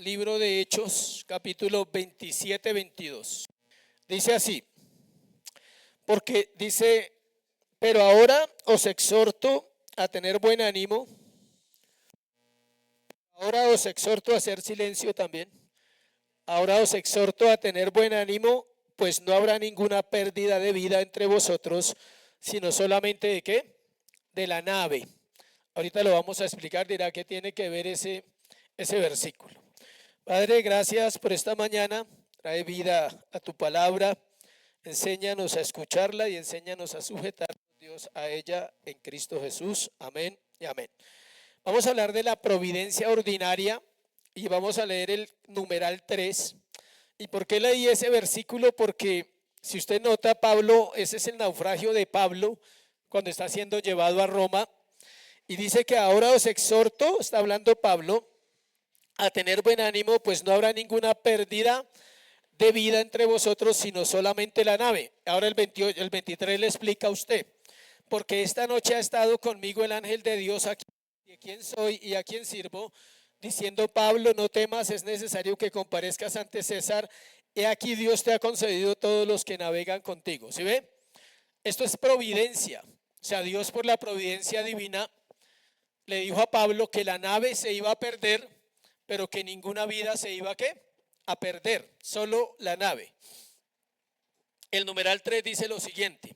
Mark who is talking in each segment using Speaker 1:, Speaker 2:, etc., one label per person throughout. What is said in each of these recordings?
Speaker 1: libro de Hechos, capítulo 27-22. Dice así, porque dice, pero ahora os exhorto a tener buen ánimo. Ahora os exhorto a hacer silencio también. Ahora os exhorto a tener buen ánimo, pues no habrá ninguna pérdida de vida entre vosotros, sino solamente ¿de qué? De la nave. Ahorita lo vamos a explicar, dirá qué tiene que ver ese versículo. Padre, gracias por esta mañana. Trae vida a tu palabra. Enséñanos a escucharla y enséñanos a sujetarnos, Dios, a ella en Cristo Jesús. Amén y amén. Vamos a hablar de la providencia ordinaria y vamos a leer el numeral 3. ¿Y por qué leí ese versículo? Porque si usted nota, Pablo, ese es el naufragio de Pablo cuando está siendo llevado a Roma. Y dice que ahora os exhorto, está hablando Pablo, a tener buen ánimo, pues no habrá ninguna pérdida de vida entre vosotros, sino solamente la nave. Ahora el 23 le explica a usted, porque esta noche ha estado conmigo el ángel de Dios, a quien soy y a quien sirvo, diciendo: Pablo, no temas, es necesario que comparezcas ante César. He aquí Dios te ha concedido todos los que navegan contigo. ¿Sí ve? Esto es providencia. O sea, Dios por la providencia divina le dijo a Pablo que la nave se iba a perder, pero que ninguna vida se iba a perder, solo la nave. El numeral 3 dice lo siguiente: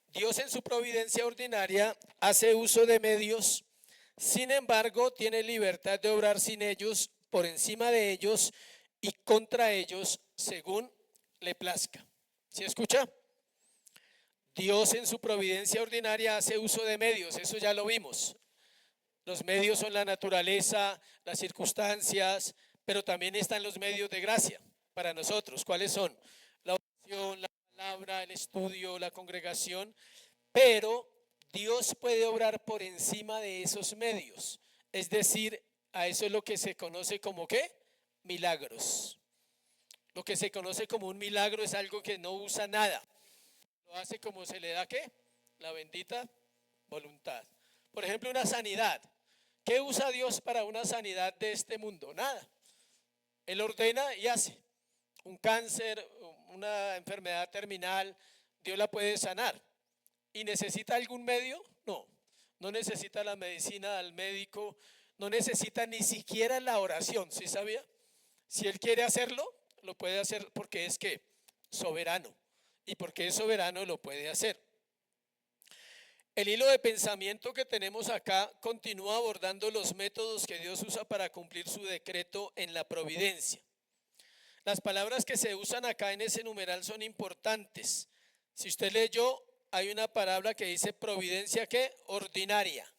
Speaker 1: Dios en su providencia ordinaria hace uso de medios, sin embargo tiene libertad de obrar sin ellos, por encima de ellos y contra ellos, según le plazca. ¿Sí escucha? Dios en su providencia ordinaria hace uso de medios, eso ya lo vimos. Los medios son la naturaleza, las circunstancias, pero también están los medios de gracia para nosotros. ¿Cuáles son? La oración, la palabra, el estudio, la congregación. Pero Dios puede obrar por encima de esos medios. Es decir, a eso es lo que se conoce como ¿qué? Milagros. Lo que se conoce como un milagro es algo que no usa nada. Lo hace como se le da ¿qué? La bendita voluntad. Por ejemplo, una sanidad. ¿Qué usa Dios para una sanidad de este mundo? Nada. Él ordena y hace. Un cáncer, una enfermedad terminal, Dios la puede sanar. ¿Y necesita algún medio? No. No necesita la medicina del médico, no necesita ni siquiera la oración, ¿sí sabía? Si Él quiere hacerlo, lo puede hacer porque es que soberano. Y porque es soberano lo puede hacer. El hilo de pensamiento que tenemos acá continúa abordando los métodos que Dios usa para cumplir su decreto en la providencia. Las palabras que se usan acá en ese numeral son importantes. Si usted leyó, hay una palabra que dice providencia ¿qué? Ordinaria.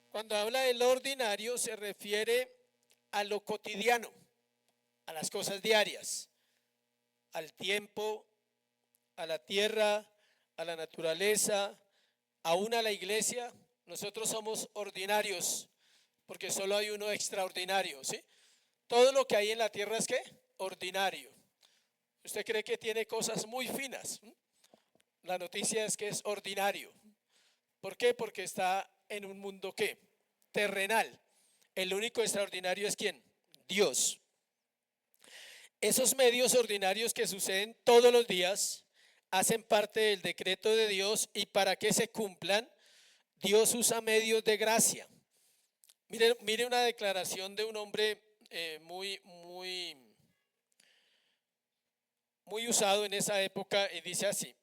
Speaker 1: Cuando habla del ordinario se refiere a lo cotidiano, a las cosas diarias, al tiempo, a la tierra, a la naturaleza, aún a la iglesia. Nosotros somos ordinarios porque solo hay uno extraordinario, ¿sí? Todo lo que hay en la tierra es ¿qué? Ordinario. Usted cree que tiene cosas muy finas. La noticia es que es ordinario. ¿Por qué? Porque está en un mundo ¿qué? Terrenal. El único extraordinario es ¿quién? Dios. Esos medios ordinarios que suceden todos los días hacen parte del decreto de Dios, y para que se cumplan, Dios usa medios de gracia. Mire una declaración de un hombre muy usado en esa época, y dice así.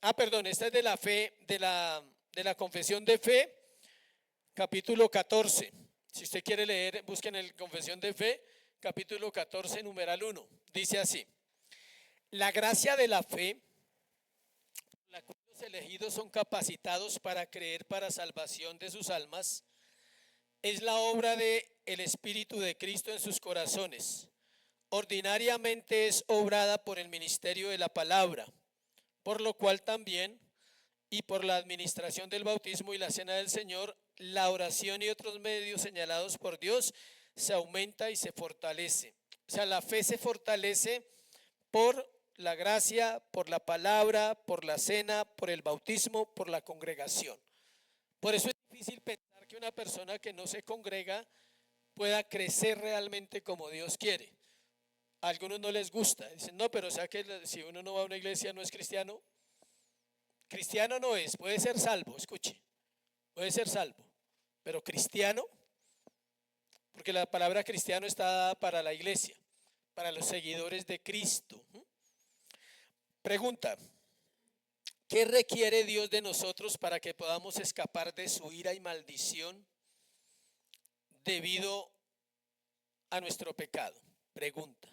Speaker 1: Esta es de la fe, de la confesión de fe, capítulo 14. Si usted quiere leer, busquen el confesión de fe, capítulo 14, numeral 1. Dice así: la gracia de la fe, la cual los elegidos son capacitados para creer para salvación de sus almas, es la obra del Espíritu de Cristo en sus corazones. Ordinariamente es obrada por el ministerio de la palabra, por lo cual también, y por la administración del bautismo y la cena del Señor, la oración y otros medios señalados por Dios se aumenta y se fortalece. O sea, la fe se fortalece por la gracia, por la palabra, por la cena, por el bautismo, por la congregación. Por eso es difícil pensar que una persona que no se congrega pueda crecer realmente como Dios quiere. A algunos no les gusta, dicen, no, pero o sea que si uno no va a una iglesia no es cristiano. Cristiano no es, puede ser salvo, escuche, puede ser salvo, pero cristiano, porque la palabra cristiano está dada para la iglesia, para los seguidores de Cristo. Pregunta, ¿qué requiere Dios de nosotros para que podamos escapar de su ira y maldición debido a nuestro pecado? Pregunta,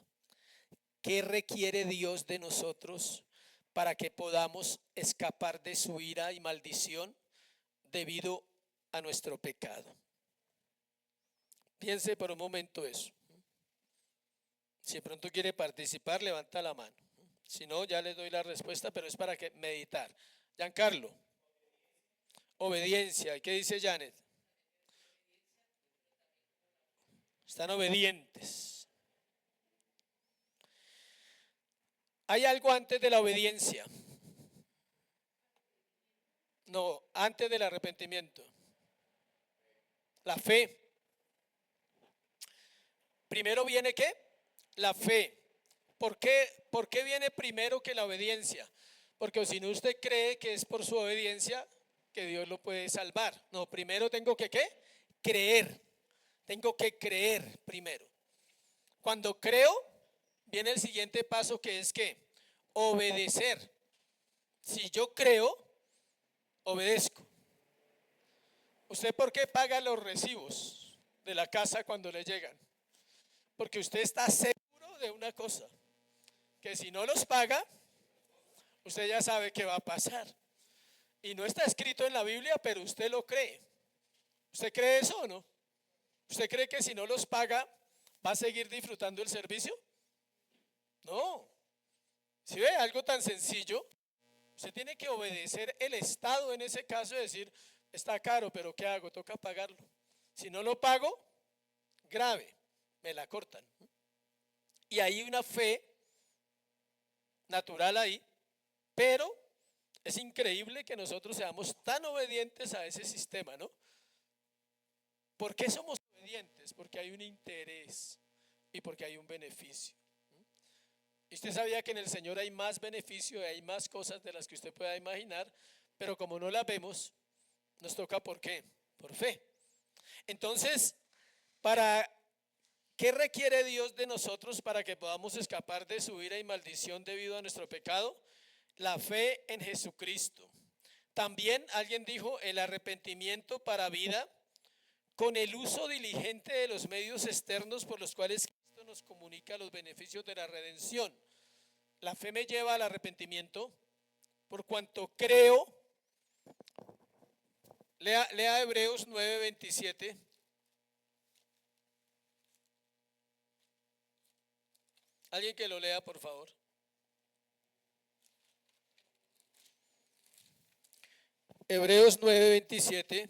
Speaker 1: ¿qué requiere Dios de nosotros para que podamos escapar de su ira y maldición debido a nuestro pecado? Piense por un momento eso. Si de pronto quiere participar, levanta la mano. Si no, ya le doy la respuesta, pero es para que meditar. Giancarlo, obediencia. ¿Y qué dice Janet? Están obedientes. Hay algo antes de la obediencia. No, antes del arrepentimiento. La fe. Primero viene ¿qué? La fe. ¿Por qué viene primero que la obediencia? Porque si no, usted cree que es por su obediencia que Dios lo puede salvar. No, primero tengo que ¿qué? Creer. Tengo que creer primero. Cuando creo, viene el siguiente paso que es ¿qué? Obedecer. Si yo creo, obedezco. ¿Usted por qué paga los recibos de la casa cuando le llegan? Porque usted está seguro de una cosa, que si no los paga, usted ya sabe qué va a pasar. Y no está escrito en la Biblia, pero usted lo cree. ¿Usted cree eso o no? ¿Usted cree que si no los paga, va a seguir disfrutando el servicio? No. Si ve algo tan sencillo, usted tiene que obedecer el Estado en ese caso, decir, está caro, pero ¿qué hago? Toca pagarlo. Si no lo pago, grave, me la cortan. Y hay una fe natural ahí, pero es increíble que nosotros seamos tan obedientes a ese sistema, ¿no? ¿Por qué somos obedientes? Porque hay un interés y porque hay un beneficio. Y usted sabía que en el Señor hay más beneficio y hay más cosas de las que usted pueda imaginar, pero como no las vemos, nos toca ¿por qué? Por fe. Entonces, ¿qué requiere Dios de nosotros para que podamos escapar de su ira y maldición debido a nuestro pecado? La fe en Jesucristo. También alguien dijo el arrepentimiento para vida con el uso diligente de los medios externos por los cuales Cristo nos comunica los beneficios de la redención. La fe me lleva al arrepentimiento por cuanto creo. Lea Hebreos 9:27. Alguien que lo lea, por favor. Hebreos 9:27.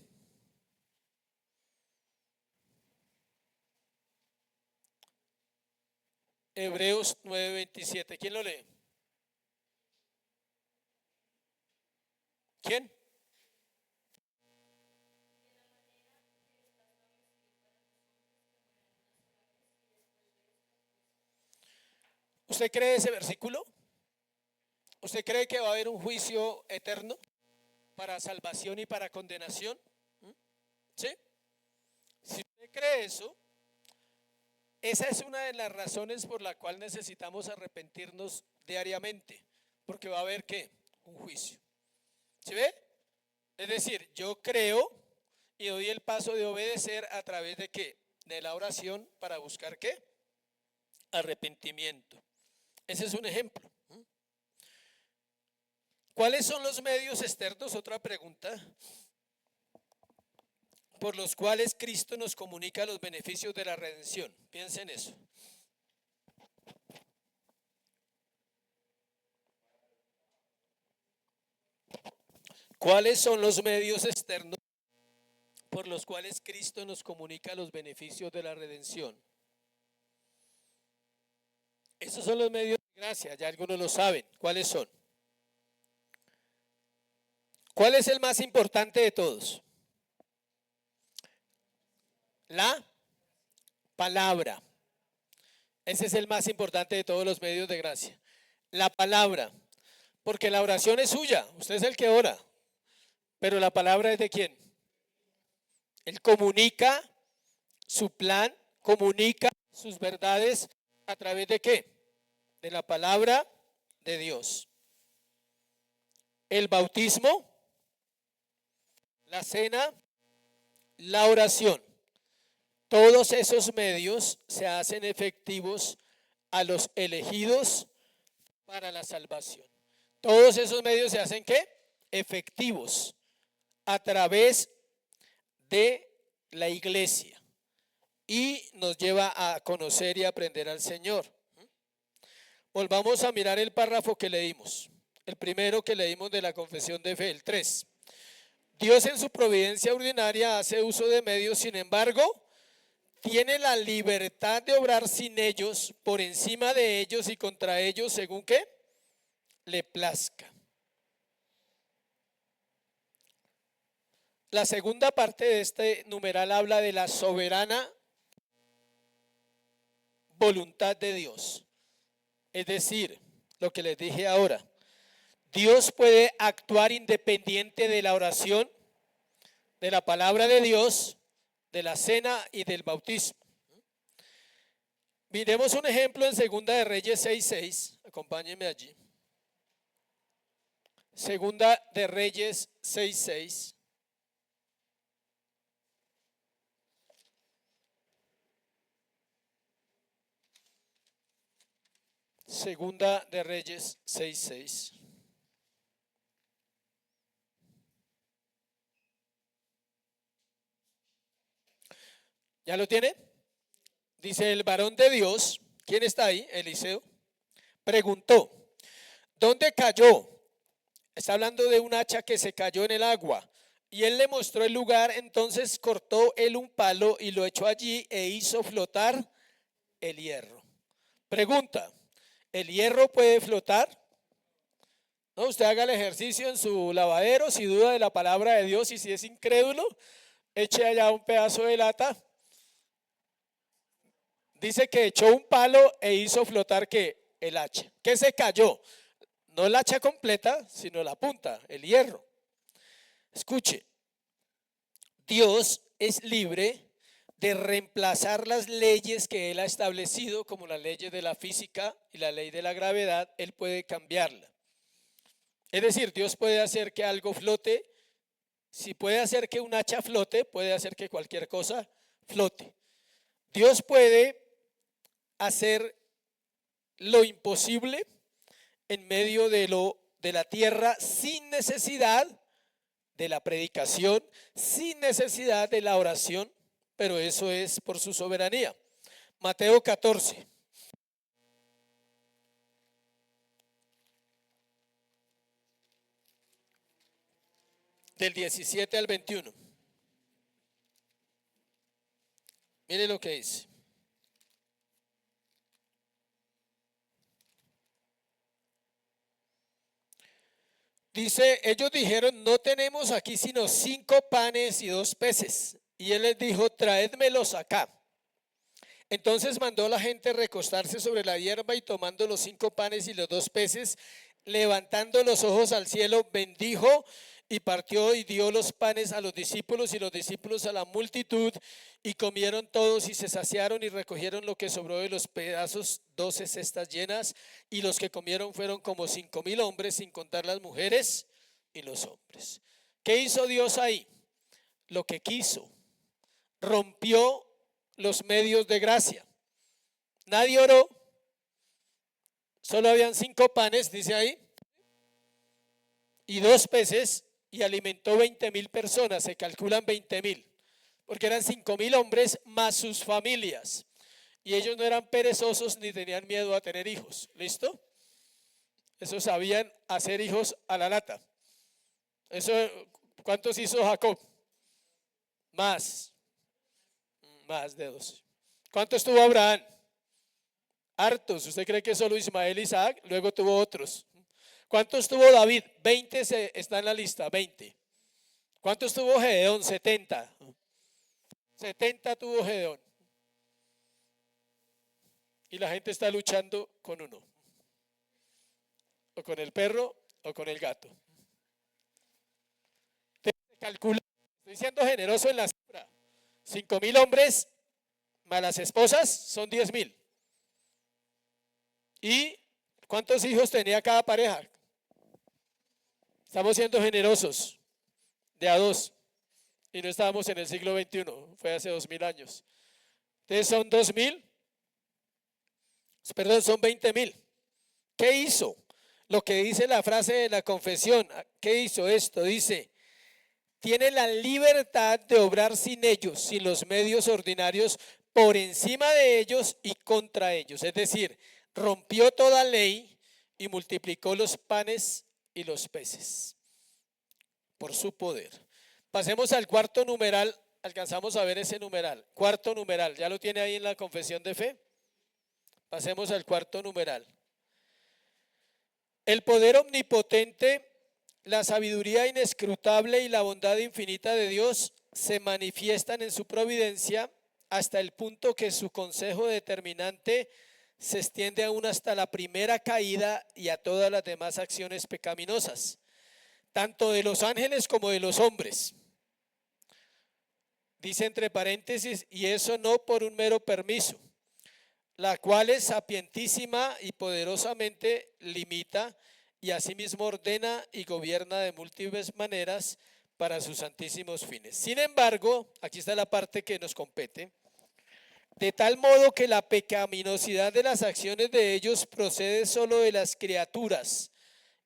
Speaker 1: Hebreos 9:27. ¿Quién lo lee? ¿Quién? ¿Usted cree ese versículo? ¿Usted cree que va a haber un juicio eterno para salvación y para condenación? ¿Sí? Si usted cree eso, esa es una de las razones por la cual necesitamos arrepentirnos diariamente, porque va a haber ¿qué? Un juicio. ¿Sí ve? Es decir, yo creo y doy el paso de obedecer a través de ¿qué? De la oración para buscar ¿qué? Arrepentimiento. Ese es un ejemplo. ¿Cuáles son los medios externos? Otra pregunta. Por los cuales Cristo nos comunica los beneficios de la redención. Piensen en eso. ¿Cuáles son los medios externos por los cuales Cristo nos comunica los beneficios de la redención? Esos son los medios de gracia, ya algunos lo saben. ¿Cuáles son? ¿Cuál es el más importante de todos? La palabra. Ese es el más importante de todos los medios de gracia. La palabra. Porque la oración es suya. Usted es el que ora. Pero la palabra es de quién. Él comunica su plan, comunica sus verdades a través de qué? De la palabra de Dios. El bautismo, la cena, la oración. Todos esos medios se hacen efectivos a los elegidos para la salvación. Todos esos medios se hacen ¿qué? Efectivos a través de la iglesia y nos lleva a conocer y aprender al Señor. Volvamos a mirar el párrafo que leímos, el primero que leímos de la confesión de fe, el 3. Dios en su providencia ordinaria hace uso de medios, sin embargo, tiene la libertad de obrar sin ellos, por encima de ellos y contra ellos, según que le plazca. La segunda parte de este numeral habla de la soberana voluntad de Dios. Es decir, lo que les dije ahora, Dios puede actuar independiente de la oración, de la palabra de Dios, de la cena y del bautismo. Miremos un ejemplo en Segunda de Reyes 6:6. Acompáñenme allí. Segunda de Reyes 6:6. Segunda de Reyes 6:6. ¿Ya lo tiene? Dice: el varón de Dios, ¿quién está ahí? Eliseo, preguntó: ¿dónde cayó? Está hablando de un hacha que se cayó en el agua. Y él le mostró el lugar. Entonces cortó él un palo y lo echó allí e hizo flotar el hierro. Pregunta: ¿el hierro puede flotar? No, usted haga el ejercicio en su lavadero. Si duda de la palabra de Dios y si es incrédulo, eche allá un pedazo de lata. Dice que echó un palo e hizo flotar ¿qué? El hacha. ¿Qué se cayó? No la hacha completa, sino la punta, el hierro. Escuche, Dios es libre de reemplazar las leyes que Él ha establecido, como las leyes de la física y la ley de la gravedad. Él puede cambiarla. Es decir, Dios puede hacer que algo flote. Si puede hacer que un hacha flote, puede hacer que cualquier cosa flote. Dios puede hacer lo imposible en medio de la tierra, sin necesidad de la predicación, sin necesidad de la oración, pero eso es por su soberanía. Mateo 14. Del 17 al 21. Mire lo que dice. Dice: ellos dijeron: no tenemos aquí sino 5 panes y 2 peces. Y él les dijo: traédmelos acá. Entonces mandó a la gente recostarse sobre la hierba, y tomando los 5 panes y los 2 peces, levantando los ojos al cielo, bendijo y partió y dio los panes a los discípulos y los discípulos a la multitud, y comieron todos y se saciaron y recogieron lo que sobró de los pedazos, 12 cestas llenas, y los que comieron fueron como 5,000 hombres, sin contar las mujeres y los hombres. ¿Qué hizo Dios ahí? Lo que quiso. Rompió los medios de gracia. Nadie oró, solo habían 5 panes, dice ahí, y 2 peces, y alimentó 20,000 personas. Se calculan 20,000, porque eran 5,000 hombres más sus familias, y ellos no eran perezosos ni tenían miedo a tener hijos. ¿Listo? Eso sabían hacer hijos a la lata. Eso, ¿cuántos hizo Jacob? Más de 12. ¿Cuántos tuvo Abraham? Hartos. ¿Usted cree que solo Ismael y Isaac? Luego tuvo otros. ¿Cuántos tuvo David? 20 está en la lista, 20. ¿Cuántos tuvo Gedeón? 70. 70 tuvo Gedeón. y la gente está luchando con uno, o con el perro, o con el gato. Entonces, calcula, estoy siendo generoso en la cifra, 5.000 hombres más las esposas son 10.000. ¿Y cuántos hijos tenía cada pareja? Estamos siendo generosos, de a dos, y no estábamos en el siglo XXI, fue hace 2.000 años. Entonces son 2.000, perdón, son 20.000. ¿Qué hizo? Lo que dice la frase de la confesión. ¿Qué hizo esto? Dice, tiene la libertad de obrar sin ellos, sin los medios ordinarios, por encima de ellos y contra ellos. Es decir, rompió toda ley y multiplicó los panes y los peces por su poder. Pasemos al cuarto numeral. Alcanzamos a ver ese numeral. Cuarto numeral, ¿ya lo tiene ahí en la confesión de fe? Pasemos al cuarto numeral. El poder omnipotente, la sabiduría inescrutable y la bondad infinita de Dios se manifiestan en su providencia hasta el punto que su consejo determinante se extiende aún hasta la primera caída y a todas las demás acciones pecaminosas, tanto de los ángeles como de los hombres. Dice entre paréntesis, y eso no por un mero permiso, la cual es sapientísima y poderosamente limita y asimismo ordena y gobierna de múltiples maneras para sus santísimos fines. Sin embargo, aquí está la parte que nos compete, de tal modo que la pecaminosidad de las acciones de ellos procede solo de las criaturas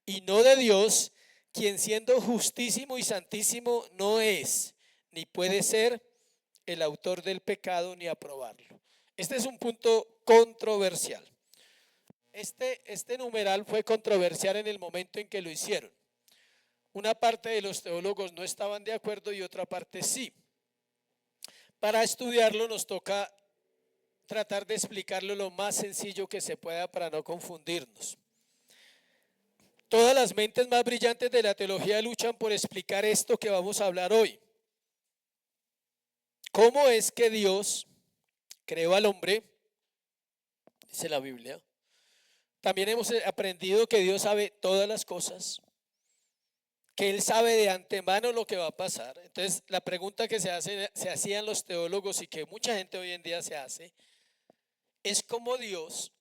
Speaker 1: y no de Dios, quien siendo justísimo y santísimo no es, ni puede ser el autor del pecado ni aprobarlo. Este es un punto controversial. Este numeral fue controversial en el momento en que lo hicieron. Una parte de los teólogos no estaban de acuerdo y otra parte sí. Para estudiarlo nos toca tratar de explicarlo lo más sencillo que se pueda para no confundirnos. Todas las mentes más brillantes de la teología luchan por explicar esto que vamos a hablar hoy. ¿Cómo es que Dios creó al hombre? Dice la Biblia. También hemos aprendido que Dios sabe todas las cosas, que Él sabe de antemano lo que va a pasar. Entonces, la pregunta que se hacían los teólogos y que mucha gente hoy en día se hace, es cómo Dios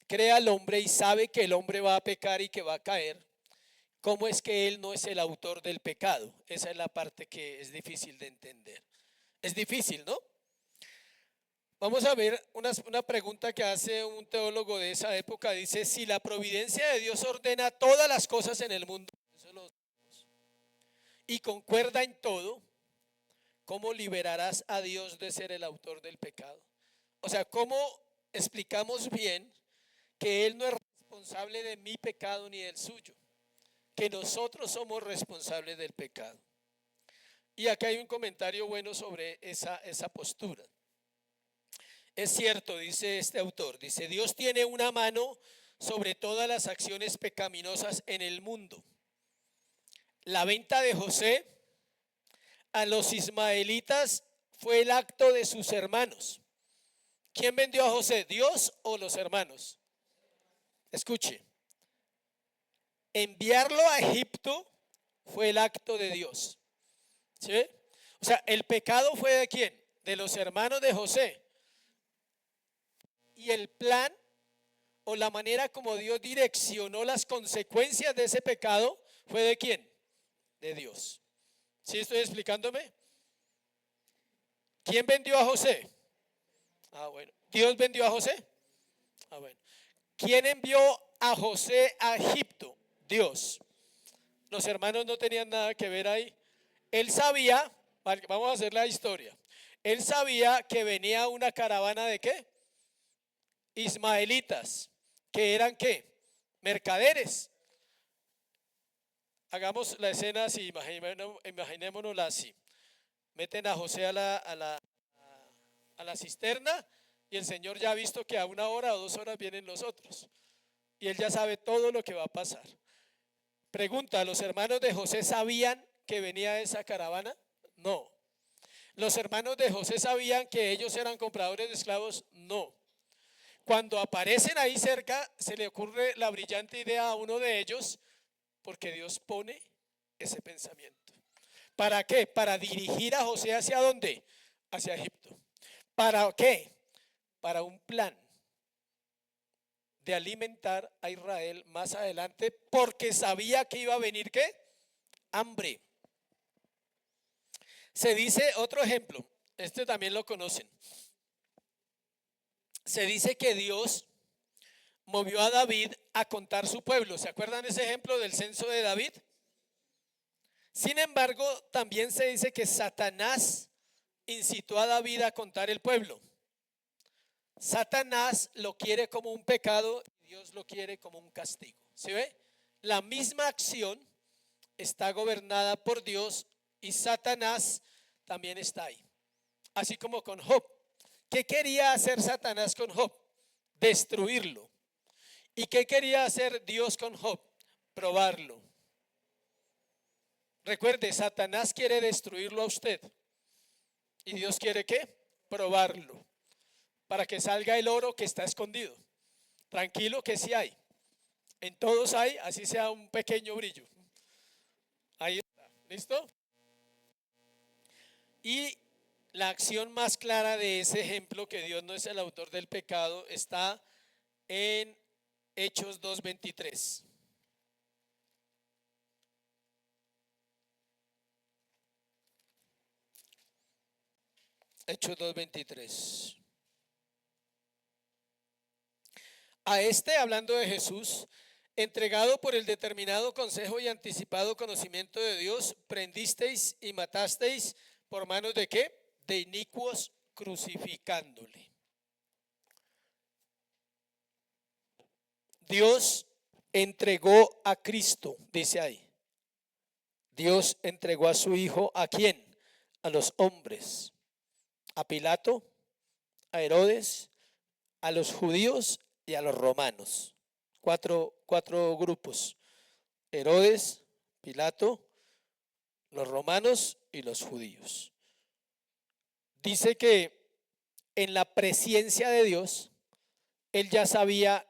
Speaker 1: crea al hombre y sabe que el hombre va a pecar y que va a caer. ¿Cómo es que Él no es el autor del pecado? Esa es la parte que es difícil de entender. Es difícil, ¿no? Vamos a ver una pregunta que hace un teólogo de esa época. Dice, si la providencia de Dios ordena todas las cosas en el mundo y concuerda en todo, ¿cómo liberarás a Dios de ser el autor del pecado? O sea, ¿cómo explicamos bien que Él no es responsable de mi pecado ni del suyo? Que nosotros somos responsables del pecado. Y acá hay un comentario bueno sobre esa postura. Es cierto, dice este autor, dice, Dios tiene una mano sobre todas las acciones pecaminosas en el mundo. La venta de José a los ismaelitas fue el acto de sus hermanos. ¿Quién vendió a José? ¿Dios o los hermanos? Escuche, enviarlo a Egipto fue el acto de Dios. ¿Sí? O sea, el pecado fue ¿de quién? De los hermanos de José. Y el plan o la manera como Dios direccionó las consecuencias de ese pecado fue ¿de quién? De Dios. ¿Sí estoy explicándome? ¿Quién vendió a José? Ah, bueno. ¿Dios vendió a José? Ah, bueno. ¿Quién envió a José a Egipto? Dios. Los hermanos no tenían nada que ver ahí. Él sabía, vamos a hacer la historia. Él sabía que venía una caravana de ¿qué? Ismaelitas, que eran ¿qué? Mercaderes. Hagamos la escena así, imaginémonosla así. Meten a José a la cisterna y el Señor ya ha visto que a 1 hora o 2 horas vienen los otros. Y Él ya sabe todo lo que va a pasar. Pregunta, ¿los hermanos de José sabían que venía esa caravana? No. ¿Los hermanos de José sabían que ellos eran compradores de esclavos? No. Cuando aparecen ahí cerca, se le ocurre la brillante idea a uno de ellos, porque Dios pone ese pensamiento. ¿Para qué? Para dirigir a José hacia dónde? Hacia Egipto. ¿Para qué? Para un plan de alimentar a Israel más adelante, porque sabía que iba a venir ¿qué? Hambre. Se dice, otro ejemplo, este también lo conocen. Se dice que Dios movió a David a contar su pueblo. ¿Se acuerdan ese ejemplo del censo de David? Sin embargo, también se dice que Satanás incitó a David a contar el pueblo. Satanás lo quiere como un pecado, Dios lo quiere como un castigo. ¿Sí ve? La misma acción está gobernada por Dios y Satanás también está ahí. Así como con Job. ¿Qué quería hacer Satanás con Job? Destruirlo. ¿Y qué quería hacer Dios con Job? Probarlo. Recuerde, Satanás quiere destruirlo a usted. ¿Y Dios quiere qué? Probarlo. Para que salga el oro que está escondido. Tranquilo que sí hay. En todos hay, así sea un pequeño brillo. Ahí está. ¿Listo? Y la acción más clara de ese ejemplo, que Dios no es el autor del pecado, está en Hechos 2:23. Hechos 2:23. A este, hablando de Jesús, entregado por el determinado consejo y anticipado conocimiento de Dios, prendisteis y matasteis por manos de ¿qué? De inicuos, crucificándole. Dios entregó a Cristo, dice ahí. Dios entregó a su Hijo, ¿a quién? A los hombres. A Pilato, a Herodes, a los judíos y a los romanos. Cuatro grupos. Herodes, Pilato, los romanos y los judíos. Dice que en la presencia de Dios, él ya sabía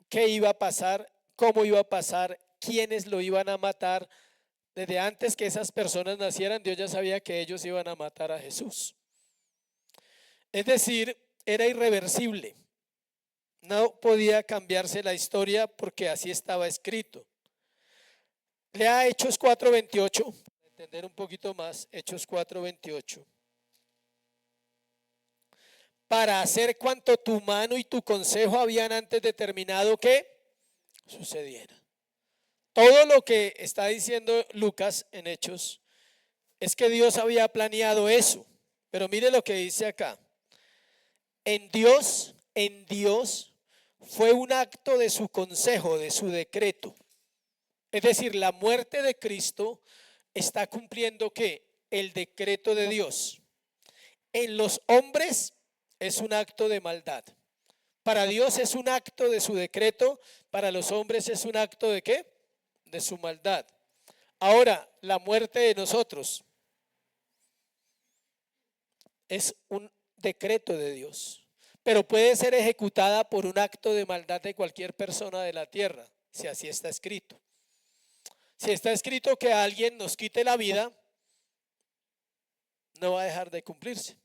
Speaker 1: qué iba a pasar, cómo iba a pasar, quiénes lo iban a matar. Desde antes que esas personas nacieran, Dios ya sabía que ellos iban a matar a Jesús. Es decir, era irreversible. No podía cambiarse la historia porque así estaba escrito. Lea Hechos 4:28, para entender un poquito más. Hechos 4:28. Para hacer cuanto tu mano y tu consejo habían antes determinado que sucediera. Todo lo que está diciendo Lucas en Hechos es que Dios había planeado eso. Pero mire lo que dice acá. En Dios fue un acto de su consejo, de su decreto. Es decir, la muerte de Cristo está cumpliendo ¿qué? El decreto de Dios. En los hombres es un acto de maldad. Para Dios es un acto de su decreto, para los hombres es un acto de ¿qué? De su maldad. Ahora, la muerte de nosotros es un decreto de Dios, pero puede ser ejecutada por un acto de maldad de cualquier persona de la tierra, si así está escrito. Si está escrito que alguien nos quite la vida, no va a dejar de cumplirse.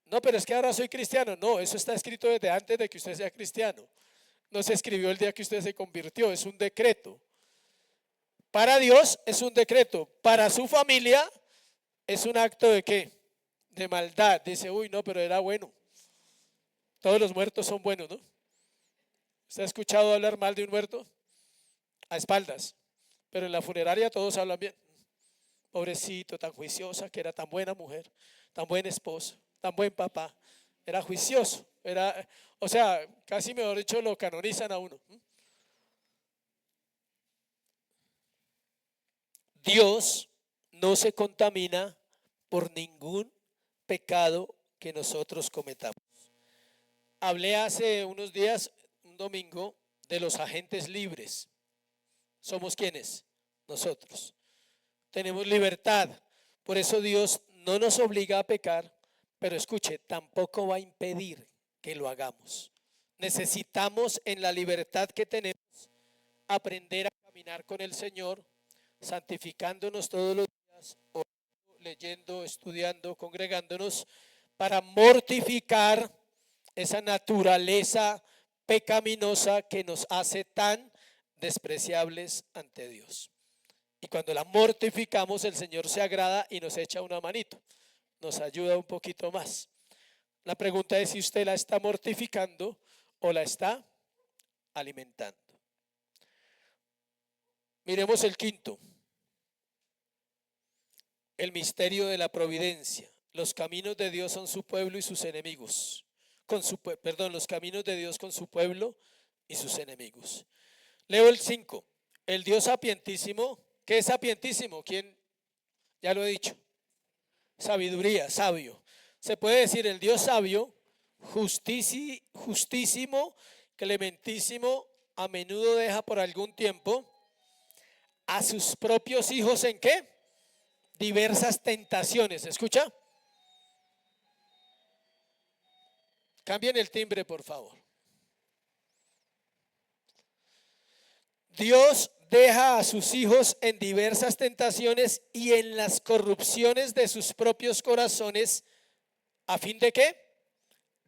Speaker 1: No, pero es que ahora soy cristiano. No, eso está escrito desde antes de que usted sea cristiano. No se escribió el día que usted se convirtió, es un decreto. Para Dios es un decreto, para su familia es un acto de ¿qué? De maldad. Dice, uy, no, pero era bueno. Todos los muertos son buenos, ¿no? ¿Usted ha escuchado hablar mal de un muerto? A espaldas. Pero en la funeraria todos hablan bien. Pobrecito, tan juiciosa, que era tan buena mujer, tan buen esposo, tan buen papá. Era juicioso. O sea, casi mejor dicho, lo canonizan a uno. Dios no se contamina por ningún pecado que nosotros cometamos. Hablé hace unos días, un domingo, de los agentes libres. ¿Somos quiénes? Nosotros. Tenemos libertad. Por eso Dios no nos obliga a pecar, pero escuche, tampoco va a impedir que lo hagamos. Necesitamos en la libertad que tenemos aprender a caminar con el Señor, santificándonos todos los días, orando, leyendo, estudiando, congregándonos, para mortificar esa naturaleza pecaminosa que nos hace tan despreciables ante Dios. Y cuando la mortificamos, el Señor se agrada y nos echa una manito, nos ayuda un poquito más. La pregunta es si usted la está mortificando o la está alimentando. Miremos el quinto, el misterio de la providencia. Los caminos de Dios son su pueblo y sus enemigos. Los caminos de Dios con su pueblo y sus enemigos. Leo el 5. El Dios sapientísimo. ¿Qué es sapientísimo? ¿Quién? Ya lo he dicho. Sabiduría, sabio. Se puede decir el Dios sabio, justísimo, clementísimo, a menudo deja por algún tiempo a sus propios hijos ¿en qué? Diversas tentaciones. ¿Escucha? Cambien el timbre, por favor. Dios deja a sus hijos en diversas tentaciones y en las corrupciones de sus propios corazones, ¿a fin de qué?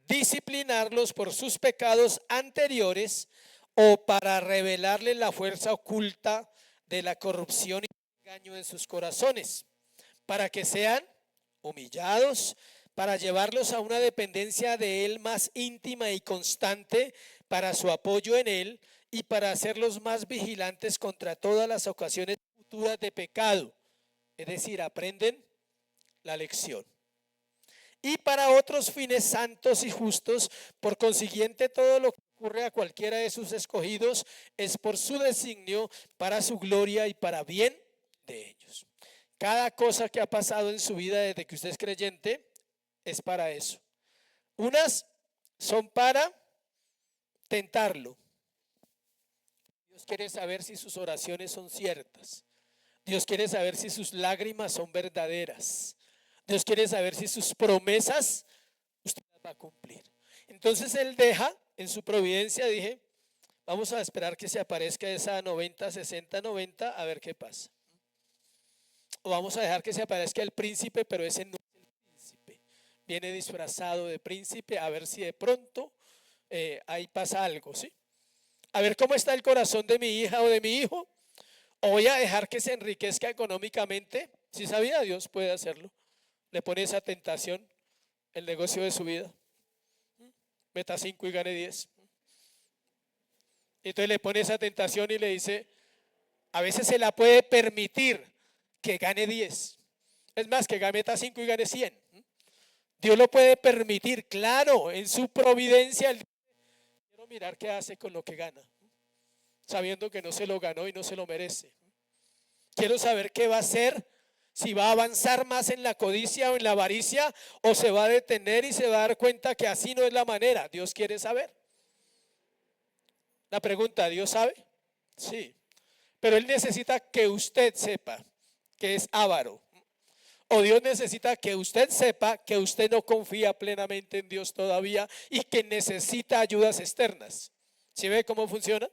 Speaker 1: Disciplinarlos por sus pecados anteriores o para revelarles la fuerza oculta de la corrupción y el engaño en sus corazones, para que sean humillados, para llevarlos a una dependencia de Él más íntima y constante, para su apoyo en Él y para hacerlos más vigilantes contra todas las ocasiones futuras de pecado. Es decir, aprenden la lección. Y para otros fines santos y justos, por consiguiente, todo lo que ocurre a cualquiera de sus escogidos es por su designio, para su gloria y para bien de ellos. Cada cosa que ha pasado en su vida desde que usted es creyente es para eso. Unas son para tentarlo. Dios quiere saber si sus oraciones son ciertas. Dios quiere saber si sus lágrimas son verdaderas. Dios quiere saber si sus promesas usted las va a cumplir. Entonces Él deja en su providencia, dije, vamos a esperar que se aparezca esa 90, 60, 90, a ver qué pasa. O vamos a dejar que se aparezca el príncipe, pero ese no es el príncipe. Viene disfrazado de príncipe, a ver si de pronto ahí pasa algo, ¿sí? A ver cómo está el corazón de mi hija o de mi hijo. O voy a dejar que se enriquezca económicamente. Si sabía, Dios puede hacerlo. Le pone esa tentación, el negocio de su vida. Meta 5 y gane 10. Entonces le pone esa tentación y le dice, a veces se la puede permitir que gane 10. Es más, que meta 5 y gane 100. Dios lo puede permitir, claro, en su providencia. Quiero mirar qué hace con lo que gana, sabiendo que no se lo ganó y no se lo merece. Quiero saber qué va a hacer, si va a avanzar más en la codicia o en la avaricia, o se va a detener y se va a dar cuenta que así no es la manera. Dios quiere saber. La pregunta, ¿Dios sabe? Sí, pero Él necesita que usted sepa que es avaro. O Dios necesita que usted sepa que usted no confía plenamente en Dios todavía y que necesita ayudas externas. ¿Sí ve cómo funciona?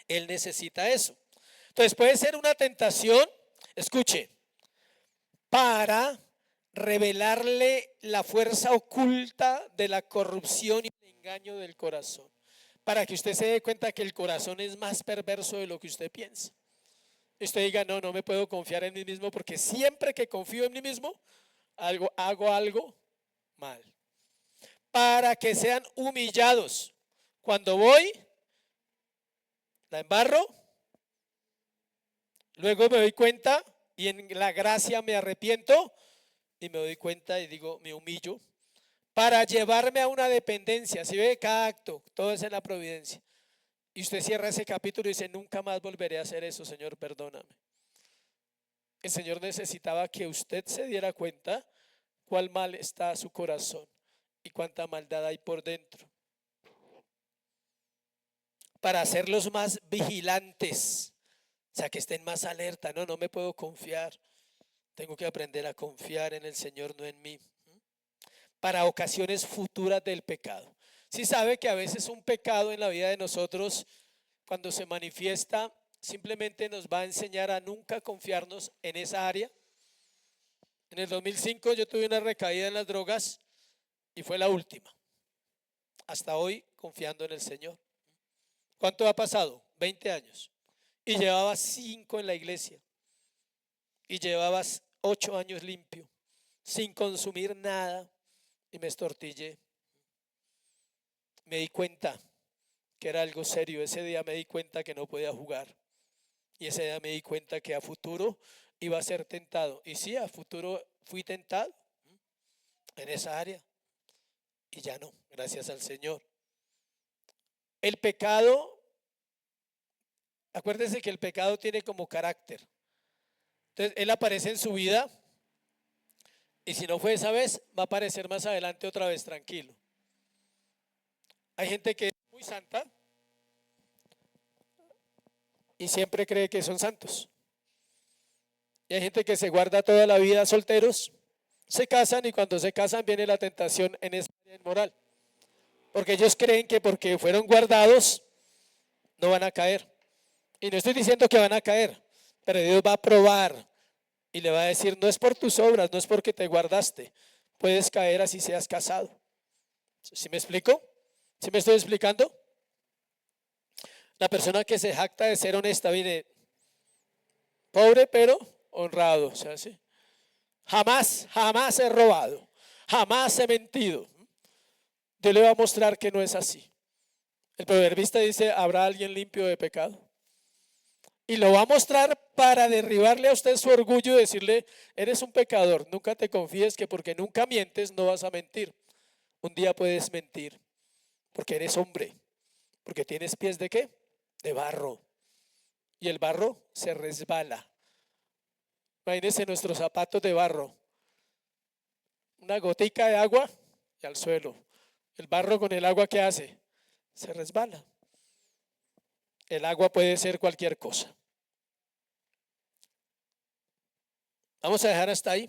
Speaker 1: Él necesita eso. Entonces puede ser una tentación, escuche, para revelarle la fuerza oculta de la corrupción y el engaño del corazón. Para que usted se dé cuenta que el corazón es más perverso de lo que usted piensa. Usted diga, no me puedo confiar en mí mismo porque siempre que confío en mí mismo, hago algo mal. Para que sean humillados. Cuando voy, la embarro, luego me doy cuenta y en la gracia me arrepiento y me doy cuenta y digo, me humillo. Para llevarme a una dependencia. Si ve cada acto, todo es en la providencia. Y usted cierra ese capítulo y dice, nunca más volveré a hacer eso, Señor, perdóname. El Señor necesitaba que usted se diera cuenta cuál mal está su corazón y cuánta maldad hay por dentro. Para hacerlos más vigilantes, o sea, que estén más alerta. No me puedo confiar. Tengo que aprender a confiar en el Señor, no en mí. para ocasiones futuras del pecado. Sí sabe que a veces un pecado en la vida de nosotros, cuando se manifiesta, simplemente nos va a enseñar a nunca confiarnos en esa área. En el 2005 yo tuve una recaída en las drogas y fue la última. Hasta hoy confiando en el Señor. ¿Cuánto ha pasado? 20 años. Y llevaba 5 en la iglesia. Y llevabas 8 años limpio, sin consumir nada, y me estortillé. Me di cuenta que era algo serio. Ese día me di cuenta que no podía jugar. Y ese día me di cuenta que a futuro iba a ser tentado. Y sí, a futuro fui tentado en esa área. Y ya no, gracias al Señor. El pecado, acuérdense que el pecado tiene como carácter. Entonces, él aparece en su vida. Y si no fue esa vez, va a aparecer más adelante otra vez, tranquilo. Hay gente que es muy santa y siempre cree que son santos. Y hay gente que se guarda toda la vida solteros, se casan y cuando se casan viene la tentación en esa área inmoral. Porque ellos creen que porque fueron guardados no van a caer. Y no estoy diciendo que van a caer, pero Dios va a probar y le va a decir, no es por tus obras, no es porque te guardaste, puedes caer así seas casado. ¿Sí me explico? ¿Sí me estoy explicando? La persona que se jacta de ser honesta viene pobre pero honrado. O sea, ¿sí? Jamás he robado, jamás he mentido. Dios le va a mostrar que no es así. El proverbista dice, ¿habrá alguien limpio de pecado? Y lo va a mostrar para derribarle a usted su orgullo y decirle, eres un pecador, nunca te confíes que porque nunca mientes no vas a mentir. Un día puedes mentir porque eres hombre, porque tienes pies de ¿qué? De barro. Y el barro se resbala. Imagínense nuestros zapatos de barro. Una gotica de agua y al suelo. El barro con el agua, ¿qué hace? Se resbala. El agua puede ser cualquier cosa. Vamos a dejar hasta ahí.